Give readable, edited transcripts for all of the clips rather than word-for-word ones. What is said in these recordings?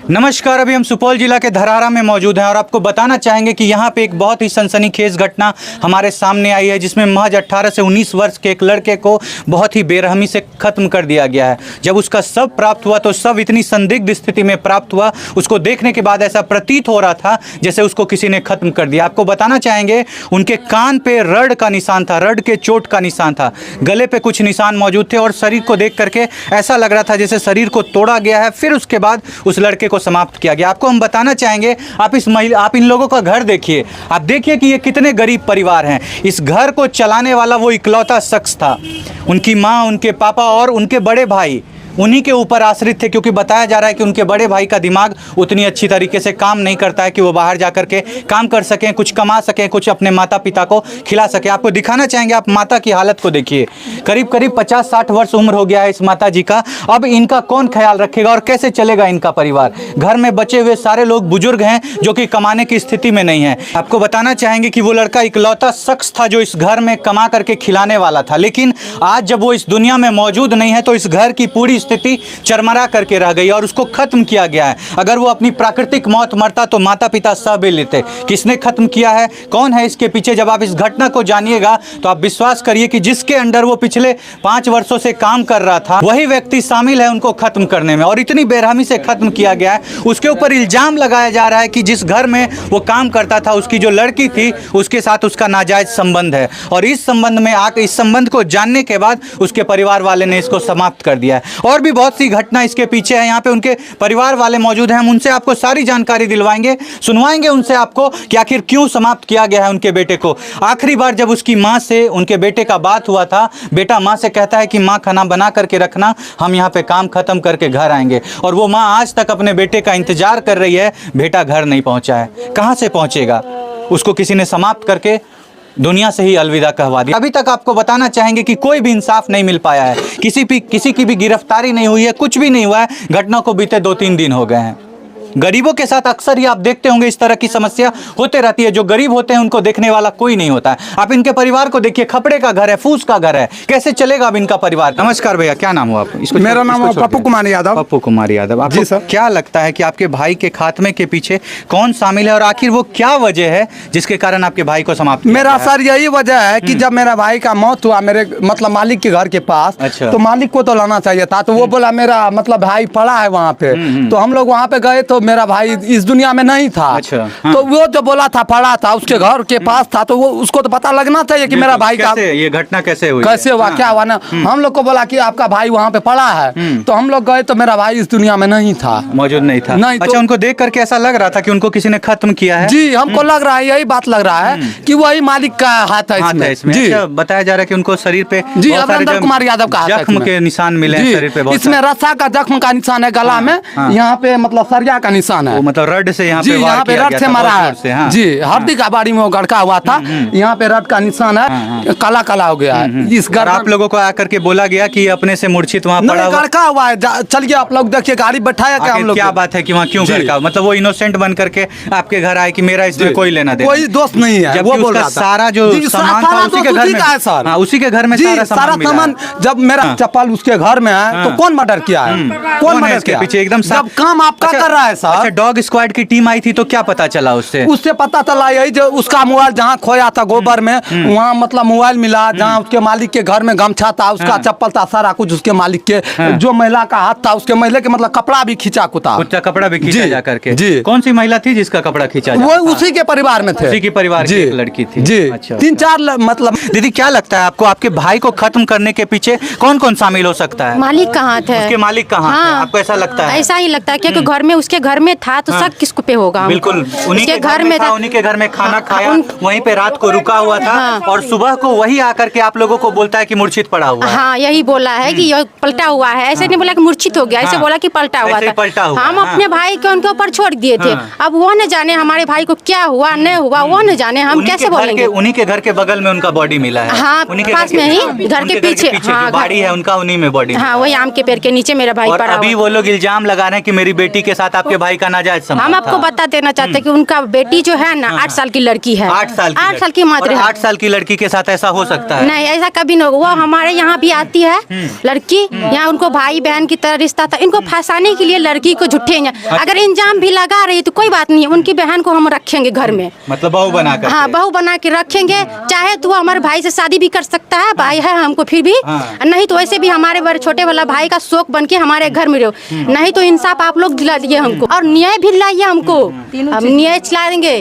नमस्कार। अभी हम सुपौल जिला के धरहरा में मौजूद हैं और आपको बताना चाहेंगे कि यहाँ पे एक बहुत ही सनसनीखेज घटना हमारे सामने आई है, जिसमें महज 18 से 19 वर्ष के एक लड़के को बहुत ही बेरहमी से खत्म कर दिया गया है। जब उसका शव प्राप्त हुआ तो शव इतनी संदिग्ध स्थिति में प्राप्त हुआ, उसको देखने के बाद ऐसा प्रतीत हो रहा था जैसे उसको किसी ने खत्म कर दिया। आपको बताना चाहेंगे उनके कान पे रड का निशान था, रड के चोट का निशान था, गले पे कुछ निशान मौजूद थे और शरीर को देख करके ऐसा लग रहा था जैसे शरीर को तोड़ा गया है, फिर उसके बाद उस लड़के को समाप्त किया गया। आपको हम बताना चाहेंगे, आप इन लोगों का घर देखिए, आप देखिए कि ये कितने गरीब परिवार हैं। इस घर को चलाने वाला वो इकलौता शख्स था। उनकी माँ, उनके पापा और उनके बड़े भाई उन्हीं के ऊपर आश्रित थे, क्योंकि बताया जा रहा है कि उनके बड़े भाई का दिमाग उतनी अच्छी तरीके से काम नहीं करता है कि वो बाहर जा कर के काम कर सकें, कुछ कमा सकें, कुछ अपने माता पिता को खिला सकें। आपको दिखाना चाहेंगे, आप माता की हालत को देखिए, करीब 50-60 वर्ष उम्र हो गया है इस माता जी का। अब इनका कौन ख्याल रखेगा और कैसे चलेगा इनका परिवार? घर में बचे हुए सारे लोग बुजुर्ग हैं जो कि कमाने की स्थिति में नहीं है। आपको बताना चाहेंगे कि वो लड़का इकलौता शख्स था जो इस घर में कमा करके खिलाने वाला था, लेकिन आज जब वो इस दुनिया में मौजूद नहीं है तो इस घर की पूरी स्थिति चरमरा करके रह गई और उसको खत्म किया गया है। अगर वो अपनी प्राकृतिक मौत मरता तो माता पिता सब लेते। किसने खत्म किया है, कौन है इसके पीछे? जब आप इस घटना को जानिएगा तो आप विश्वास करिए कि जिसके अंडर वो पिछले 5 वर्षों से काम कर रहा था वही व्यक्ति शामिल है उनको खत्म करने में, और इतनी बेरहमी से खत्म किया गया है। उसके ऊपर इल्जाम लगाया जा रहा है कि जिस घर में वो काम करता था उसकी जो लड़की थी उसके साथ उसका नाजायज संबंध है, और इस संबंध को जानने के बाद उसके परिवार वाले ने इसको समाप्त कर दिया है। और भी बहुत सी घटना इसके पीछे है। यहाँ पे उनके परिवार वाले मौजूद हैं, हम उनसे आपको सारी जानकारी दिलवाएंगे, सुनवाएंगे उनसे आपको कि आखिर क्यों समाप्त किया गया है उनके बेटे को। आखिरी बार जब उसकी माँ से उनके बेटे का बात हुआ था, बेटा माँ से कहता है कि माँ खाना बना करके रखना, हम यहाँ पे काम खत्म करके घर आएंगे, और वो माँ आज तक अपने बेटे का इंतजार कर रही है। बेटा घर नहीं पहुँचा है, कहाँ से पहुँचेगा? उसको किसी ने समाप्त करके दुनिया से ही अलविदा कहवा दिया। अभी तक आपको बताना चाहेंगे कि कोई भी इंसाफ नहीं मिल पाया है, किसी की भी गिरफ्तारी नहीं हुई है, कुछ भी नहीं हुआ है। घटना को बीते 2-3 दिन हो गए हैं। गरीबों के साथ अक्सर ही आप देखते होंगे इस तरह की समस्या होते रहती है। जो गरीब होते हैं उनको देखने वाला कोई नहीं होता है। आप इनके परिवार को देखिए, खपड़े का घर है, फूस का घर है, कैसे चलेगा अब इनका परिवार? नमस्कार भैया, क्या नाम हो आप? मेरा नाम पप्पू कुमार यादव। पप्पू कुमार यादव, आपको क्या लगता है कि आपके भाई के खात्मे के पीछे कौन शामिल है और आखिर वो क्या वजह है जिसके कारण आपके भाई को समाप्त? मेरा सर यही वजह है कि जब मेरा भाई का मौत हुआ मेरे मतलब मालिक के घर के पास, अच्छा। तो मालिक को तो लाना चाहिए था, तो वो बोला मेरा मतलब भाई पड़ा है वहाँ पे, तो हम लोग वहाँ पे गए तो मेरा भाई इस दुनिया में नहीं था। अच्छा, हाँ। तो वो जो बोला था पड़ा था, उसके घर के पास था, तो वो उसको तो पता लगना चाहिए कि मेरा भाई का ये घटना कैसे हुई, कैसे हुआ, क्या हुआ ना। हम लोग को बोला कि आपका भाई वहाँ पे पड़ा है, तो हम लोग गए तो मेरा भाई इस दुनिया में नहीं था, मौजूद नहीं था। नहीं। अच्छा, उनको देख करके ऐसा लग रहा था कि उनको किसी ने खत्म किया है? जी, हमको लग रहा है, यही बात लग रहा है कि वही मालिक का हाथ है इसमें। जी, अच्छा, बताया जा रहा है कि उनको शरीर पे जी अमरेंद्र कुमार यादव का जख्म के निशान मिले हैं शरीर पे। इसमें रस्सा का जख्म का निशान है गला में, यहाँ पे मतलब सरिया का निशान है, मतलब रड से यहाँ पे रड से मारा है। जी, हड्डी का बाड़ी में वो गड़का हुआ था, यहाँ पे रड का निशान है, काला काला हो गया है। इस घर आप लोगों को आकर के बोला गया कि अपने से मूर्छित वहाँ पड़ा हुआ, गड़का हुआ है। चलिए आप लोग देखिए, गाड़ी बैठाया क्या हम लोग? क्या बात है कि वहाँ क्यों गड़का? मतलब वो इनोसेंट बन करके आपके घर आए कि मेरा इसमें कोई लेना देना, कोई दोस्त नहीं है। वो बोल रहा था सारा जो सामान था उसी के घर में है सर। हाँ, उसी के घर में सारा सामान। जब मेरा चप्पल उसके घर में है तो कौन मर्डर किया है? कौन मर्डर किया? पीछे एकदम सब काम आपका कर रहा है सर। अच्छा, डॉग स्क्वाड की टीम आई थी तो क्या पता चला उससे पता चला यही जो उसका मोबाइल जहाँ खोया था गोबर में, वहाँ मतलब मोबाइल मिला, जहाँ उसके मालिक के घर में गमछा था, उसका चप्पल था, सारा कुछ उसके मालिक के, जो महिला का हाथ था उसके महिला के मतलब कपड़ा भी खींचा कुता, कपड़ा भी खींचा जा करके। जी, कौन सी महिला थी जिसका कपड़ा खींचा? वो उसी के परिवार में थे, उसी के परिवार की लड़की थी। जी, अच्छा, 3-4 मतलब। दीदी क्या लगता है आपको, आपके भाई को खत्म करने के पीछे कौन कौन शामिल हो सकता है? मालिक कहाँ थे? उसके मालिक कहाँ थे? आपको ऐसा लगता है? ऐसा ही लगता है क्योंकि घर में उसके घर में था तो शक किसको पे होगा? बिल्कुल, उन्हीं के घर में था, उन्हीं के घर में खाना खाया, वहीं पे रात को रुका हुआ था, और सुबह को वही आकर के आप लोगों को बोलता है कि मूर्छित पड़ा हुआ है। हाँ, यही बोला है कि यह पलटा हुआ है, ऐसे नहीं बोला कि मूर्छित हो गया, ऐसे बोला कि पलटा हुआ था। हम अपने भाई को उनके ऊपर छोड़ दिए थे, अब वो न जाने हमारे भाई को क्या हुआ नहीं हुआ, वो न जाने, हम कैसे बोलेंगे? उन्हीं के घर के बगल में उनका बॉडी मिला है। हाँ, पास में ही, घर के पीछे बाड़ी है उनका, उन्हीं में बॉडी। हाँ, वही आम के पेड़ के नीचे मेरा भाई पड़ा। अभी वो लोग इल्जाम लगा रहे हैं कि मेरी बेटी के साथ आपके आपके भाई का नाजायज संबंध हम आपको बता देना चाहते हैं कि उनका बेटी जो है ना 8 साल की लड़की है, 8 साल की मात्र 8 साल की लड़की के साथ ऐसा हो सकता है? नहीं, ऐसा कभी नहीं होगा। वो हमारे यहाँ भी आती है लड़की, यहाँ उनको भाई बहन की तरह रिश्ता था। इनको फंसाने के लिए लड़की को झूठे अगर इंजाम भी लगा रही है तो कोई बात नहीं, उनकी बहन को हम रखेंगे घर में, मतलब बहू बना कर? हाँ, बहू बना के रखेंगे। चाहे तो वो हमारे भाई से शादी भी कर सकता है, भाई है हमको फिर भी, नहीं तो वैसे भी हमारे बड़े छोटे वाला भाई का शौक बन के हमारे घर में रहो। नहीं तो इंसाफ आप लोग दिला दिए हमको, और न्याय भी लाइए हमको, हम न्याय चला देंगे।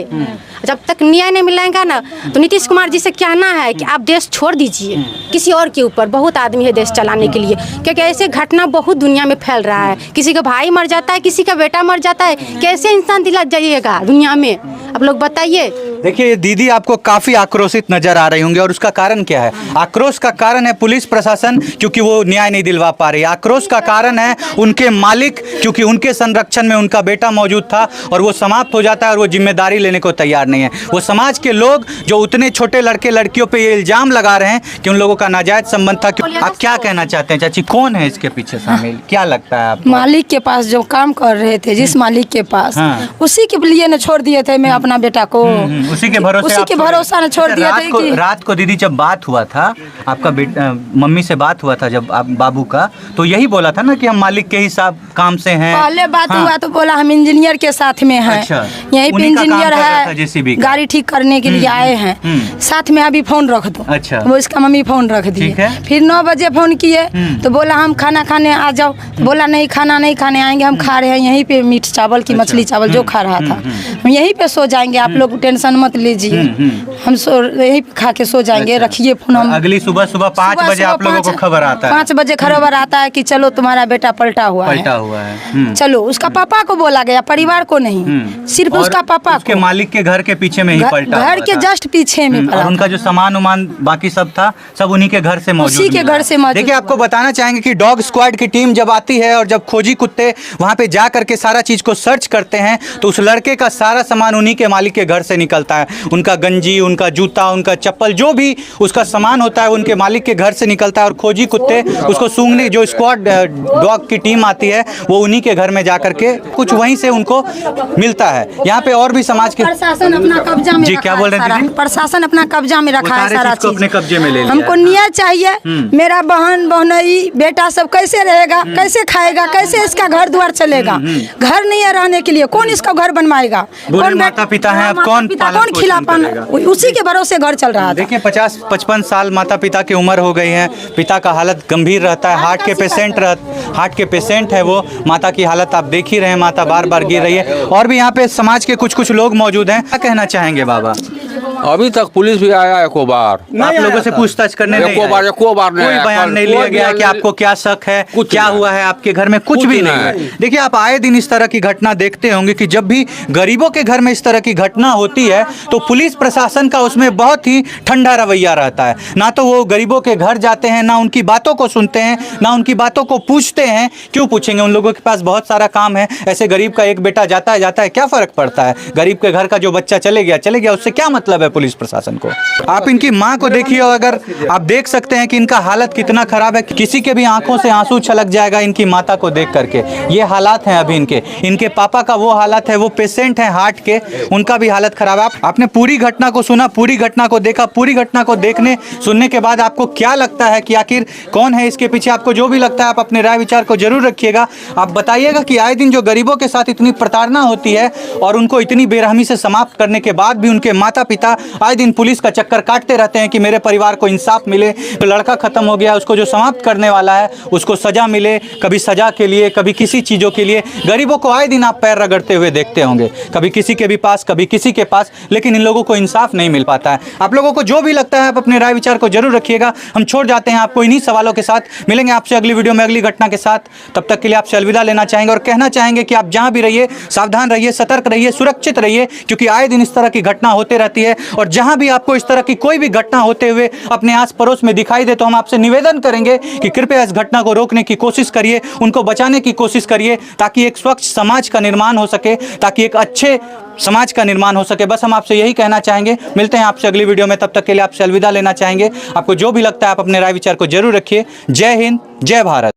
जब तक न्याय नहीं मिलेगा ना तो नीतीश कुमार जी से कहना है कि आप देश छोड़ दीजिए, किसी और के ऊपर बहुत आदमी है देश चलाने के लिए, क्योंकि ऐसे घटना बहुत दुनिया में फैल रहा है। किसी का भाई मर जाता है, किसी का बेटा मर जाता है, कैसे इंसान दिला जाइएगा दुनिया में, आप लोग बताइए। देखिए दीदी आपको काफी आक्रोशित नजर आ रही होंगी, और उसका कारण क्या है? आक्रोश का कारण है पुलिस प्रशासन, क्योंकि वो न्याय नहीं दिलवा पा रही। आक्रोश का कारण है उनके मालिक, क्योंकि उनके संरक्षण में उनका बेटा मौजूद था और वो समाप्त हो जाता है और वो जिम्मेदारी लेने को तैयार नहीं है। वो समाज के लोग जो उतने छोटे लड़के लड़कियों पे ये इल्जाम लगा रहे हैं कि उन लोगों का नाजायज संबंध था। आप क्या कहना चाहते हैं चाची, कौन है इसके पीछे शामिल, क्या लगता है आपको? मालिक के पास जो काम कर रहे थे, जिस मालिक के पास, उसी के लिए न छोड़ दिए थे मैं अपना बेटा को, उसी के भरोसा न छोड़ दिए थे कि रात को दीदी जब बात हुआ था आपका मम्मी से बात हुआ था जब आप बाबू का, तो यही बोला था ना कि हम मालिक के हिसाब काम से हैं। पहले बात हुआ तो बोला हम इंजीनियर के साथ में हैं। अच्छा, यहीं पे इंजीनियर है, JCB गाड़ी ठीक करने के लिए आए हैं, साथ में अभी फोन रख दो। अच्छा, वो इसका मम्मी फोन रख दिए। फिर 9 बजे फोन किए तो बोला हम खाना खाने आ जाओ, तो बोला नहीं खाना नहीं खाने आएंगे, हम खा रहे हैं यहीं पे मीट चावल की मछली चावल जो खा रहा था, हम यहीं पे सो जाएंगे, आप लोग टेंशन मत लीजिए, हम यहीं पे खा के सो जाएंगे। रखिए फोन। हम अगली सुबह 5 बजे आप लोगों को खबर आता है? 5 बजे खबर आता है कि चलो तुम्हारा बेटा पलटा हुआ है। चलो, उसका पापा को बोला गया, परिवार को नहीं, सिर्फ उसका पापा को। मालिक के घर के पीछे में ही पलटा, घर के जस्ट पीछे में। और उनका जो सामान उमान बाकी सब था सब उन्हीं के घर से मौजूद, उसी के घर से मौजूद। देखिए आपको बताना चाहेंगे कि डॉग स्क्वाड की टीम जब आती है और जब खोजी कुत्ते वहां पे जा करके सारा चीज को सर्च करते हैं तो उस लड़के का सारा सामान उन्हीं के मालिक के घर से निकलता है। उनका गंजी, उनका जूता, उनका चप्पल, जो भी उसका सामान होता है उनके मालिक के घर से निकलता है। और खोजी कुत्ते उसको सूंघने, जो स्क्वाड डॉग की टीम आती है वो उन्हीं के घर में जाकर के कुछ वहीं से उनको मिलता है। यहाँ पे और भी समाज के प्रशासन अपना कब्जा में, जी क्या बोल रहे हैं? प्रशासन अपना कब्जा में रखा है सारा चीज, अपने कब्जे में ले लिया। हमको न्याय चाहिए। मेरा बहन बहनई बेटा सब कैसे रहेगा, कैसे खाएगा, कैसे इसका घर द्वार चलेगा? घर नहीं है रहने के लिए, कौन इसका घर बनवाएगा? कौन माता पिता है, अब कौन खिलापान? उसी के भरोसे घर चल रहा है। देखिए 50-55 साल माता पिता की उम्र हो गई है, पिता का हालत गंभीर रहता है, हार्ट के पेशेंट है वो, माता की हालत आप देख ही रहे हैं, माता बार बार गिर रही है। और भी यहाँ पे समाज के कुछ लोग मौजूद हैं, क्या कहना चाहेंगे बाबा? अभी तक पुलिस भी आया एको बार, आप लोगों से पूछताछ करने नहीं एको बार नहीं, कोई बयान नहीं लिया गया कि आपको क्या शक है, क्या हुआ है आपके घर में, कुछ भी नहीं है। देखिए आप आए दिन इस तरह की घटना देखते होंगे कि जब भी गरीबों के घर में इस तरह की घटना होती है तो पुलिस प्रशासन का उसमें बहुत ही ठंडा रवैया रहता है। ना तो वो गरीबों के घर जाते हैं, ना उनकी बातों को सुनते हैं, ना उनकी बातों को पूछते हैं। क्यों पूछेंगे, उन लोगों के पास बहुत सारा काम है। ऐसे गरीब का एक बेटा जाता है, क्या फर्क पड़ता है? गरीब के घर का जो बच्चा चले गया, उससे क्या मतलब है पुलिस प्रशासन को? आप इनकी माँ को देखिए, अगर आप देख सकते हैं कि इनका हालत कितना खराब है, किसी के भी आंखों से आंसू छलक जाएगा इनकी माता को देख करके। ये हालात हैं अभी इनके पापा का वो हालत है, वो पेशेंट है हार्ट के, उनका भी हालत खराब है। आपने पूरी घटना को सुना, पूरी घटना को देखा, पूरी घटना को देखने सुनने के बाद आपको क्या लगता है कि आखिर कौन है इसके पीछे? आपको जो भी लगता है आप अपने राय विचार को जरूर रखिएगा। आप बताइएगा कि आए दिन जो गरीबों के साथ इतनी प्रताड़ना होती है और उनको इतनी बेरहमी से समाप्त करने के बाद भी उनके माता पिता आए दिन पुलिस का चक्कर काटते रहते हैं कि मेरे परिवार को इंसाफ मिले, तो लड़का खत्म हो गया, उसको जो समाप्त करने वाला है उसको सजा मिले, कभी सजा के लिए, कभी किसी चीज़ों के लिए। गरीबों को आए दिन आप पैर रगड़ते हुए देखते होंगे, कभी किसी के भी पास, कभी किसी के पास, लेकिन इन लोगों को इंसाफ नहीं मिल पाता है। आप लोगों को जो भी लगता है आप अपने राय विचार को जरूर रखिएगा। हम छोड़ जाते हैं आपको इन्हीं सवालों के साथ, मिलेंगे आपसे अगली वीडियो में अगली घटना के साथ। तब तक के लिए आपसे अलविदा लेना चाहेंगे और कहना चाहेंगे कि आप जहां भी रहिए सावधान रहिए, सतर्क रहिए, सुरक्षित रहिए, क्योंकि आए दिन इस तरह की घटना होते रहती है। और जहां भी आपको इस तरह की कोई भी घटना होते हुए अपने आस पड़ोस में दिखाई दे तो हम आपसे निवेदन करेंगे कि कृपया इस घटना को रोकने की कोशिश करिए, उनको बचाने की कोशिश करिए, ताकि एक स्वच्छ समाज का निर्माण हो सके, ताकि एक अच्छे समाज का निर्माण हो सके। बस हम आपसे यही कहना चाहेंगे। मिलते हैं आपसे अगली वीडियो में, तब तक के लिए आपसे अलविदा लेना चाहेंगे। आपको जो भी लगता है आप अपने राय विचार को जरूर रखिए। जय हिंद, जय भारत।